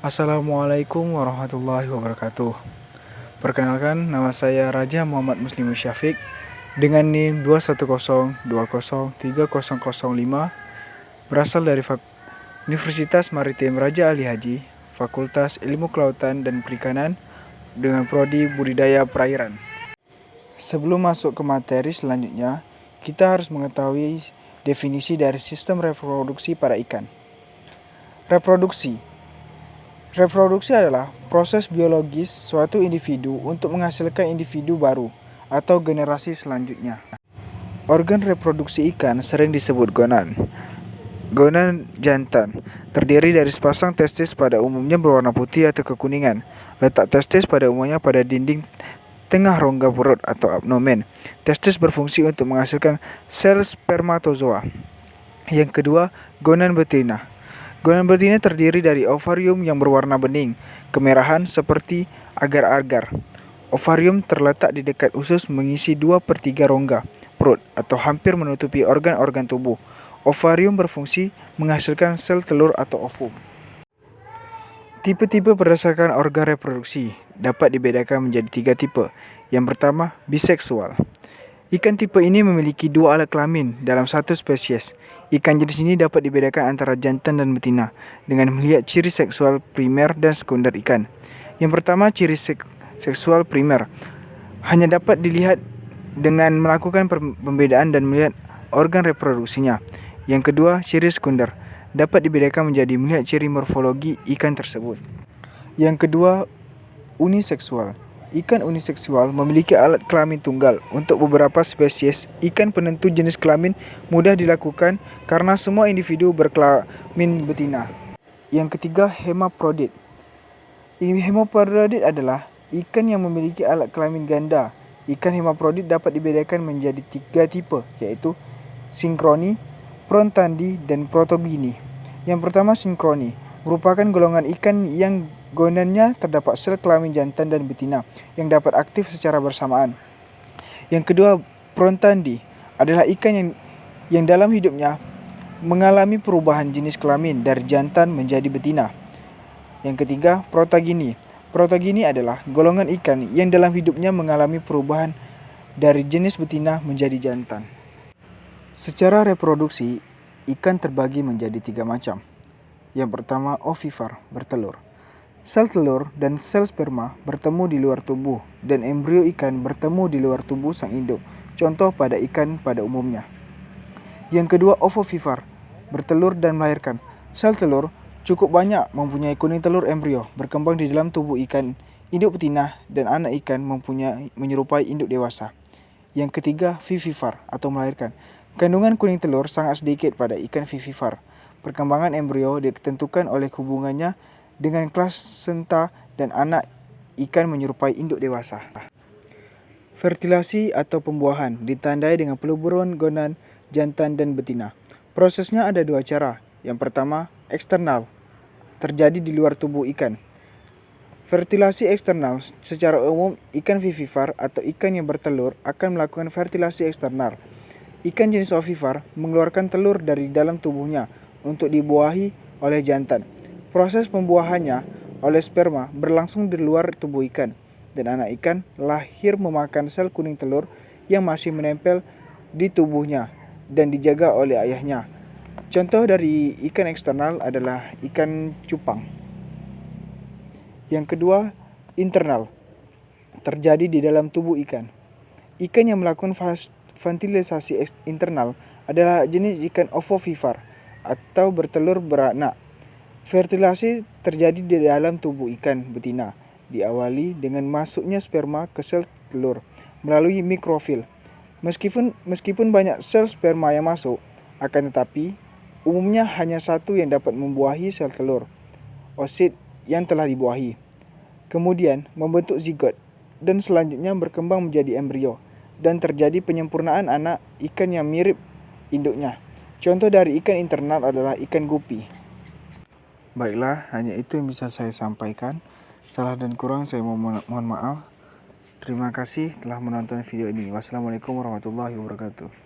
Assalamualaikum warahmatullahi wabarakatuh. Perkenalkan, nama saya Raja Muhammad Muslim Syafiq dengan NIM 210203005, berasal dari Universitas Maritim Raja Ali Haji, Fakultas Ilmu Kelautan dan Perikanan dengan prodi Budidaya Perairan. Sebelum masuk ke materi selanjutnya, kita harus mengetahui definisi dari sistem reproduksi pada ikan. Reproduksi adalah proses biologis suatu individu untuk menghasilkan individu baru atau generasi selanjutnya. Organ reproduksi ikan sering disebut gonan. Gonan jantan terdiri dari sepasang testis, pada umumnya berwarna putih atau kekuningan. Letak testis pada umumnya pada dinding tengah rongga perut atau abdomen. Testis berfungsi untuk menghasilkan sel spermatozoa. Yang kedua, gonan betina. Gonan betina terdiri dari ovarium yang berwarna bening, kemerahan seperti agar-agar. Ovarium terletak di dekat usus mengisi 2/3 rongga perut atau hampir menutupi organ-organ tubuh. Ovarium berfungsi menghasilkan sel telur atau ovum. Tipe-tipe berdasarkan organ reproduksi dapat dibedakan menjadi 3 tipe. Yang pertama, biseksual. Ikan tipe ini memiliki 2 alat kelamin dalam satu spesies. Ikan jenis ini dapat dibedakan antara jantan dan betina dengan melihat ciri seksual primer dan sekunder ikan. Yang pertama, ciri seksual primer hanya dapat dilihat dengan melakukan pembedaan dan melihat organ reproduksinya. Yang kedua, ciri sekunder dapat dibedakan menjadi melihat ciri morfologi ikan tersebut. Yang kedua, uniseksual. Ikan uniseksual memiliki alat kelamin tunggal. Untuk beberapa spesies ikan penentu jenis kelamin mudah dilakukan karena semua individu berkelamin betina. Yang ketiga, hermaprodit. Hermaprodit adalah ikan yang memiliki alat kelamin ganda. Ikan hermaprodit dapat dibedakan menjadi 3 tipe, yaitu sinkroni, prontandi, dan protogini. Yang pertama, sinkroni merupakan golongan ikan yang gonannya terdapat sel kelamin jantan dan betina yang dapat aktif secara bersamaan. Yang kedua, prontandi adalah ikan yang dalam hidupnya mengalami perubahan jenis kelamin dari jantan menjadi betina. Yang ketiga, protogini. Protogini adalah golongan ikan yang dalam hidupnya mengalami perubahan dari jenis betina menjadi jantan. Secara reproduksi, ikan terbagi menjadi 3 macam. Yang pertama, ovivar, bertelur. Sel telur dan sel sperma bertemu di luar tubuh dan embrio ikan bertemu di luar tubuh sang induk. Contoh pada ikan pada umumnya. Yang kedua, ovovivar, bertelur dan melahirkan. Sel telur cukup banyak mempunyai kuning telur embrio berkembang di dalam tubuh ikan induk betina dan anak ikan menyerupai induk dewasa. Yang ketiga, vivivar atau melahirkan. Kandungan kuning telur sangat sedikit pada ikan vivivar. Perkembangan embrio ditentukan oleh hubungannya dengan plasenta dan anak ikan menyerupai induk dewasa. Fertilasi atau pembuahan ditandai dengan peleburan gonan jantan dan betina. Prosesnya ada 2 cara. Yang pertama, eksternal, terjadi di luar tubuh ikan. Fertilasi eksternal secara umum ikan vivivar atau ikan yang bertelur akan melakukan fertilasi eksternal. Ikan jenis ovivar mengeluarkan telur dari dalam tubuhnya untuk dibuahi oleh jantan. Proses pembuahannya oleh sperma berlangsung di luar tubuh ikan, dan anak ikan lahir memakan sel kuning telur yang masih menempel di tubuhnya dan dijaga oleh ayahnya. Contoh dari ikan eksternal adalah ikan cupang. Yang kedua, internal, terjadi di dalam tubuh ikan. Ikan yang melakukan fertilisasi internal adalah jenis ikan ovovivar atau bertelur beranak. Fertilasi terjadi di dalam tubuh ikan betina, diawali dengan masuknya sperma ke sel telur melalui mikrofil. Meskipun banyak sel sperma yang masuk, akan tetapi umumnya hanya satu yang dapat membuahi sel telur, oosit yang telah dibuahi. Kemudian membentuk zigot dan selanjutnya berkembang menjadi embrio dan terjadi penyempurnaan anak ikan yang mirip induknya. Contoh dari ikan internal adalah ikan gupi. Baiklah, hanya itu yang bisa saya sampaikan. Salah dan kurang saya mohon maaf. Terima kasih telah menonton video ini. Wassalamualaikum warahmatullahi wabarakatuh.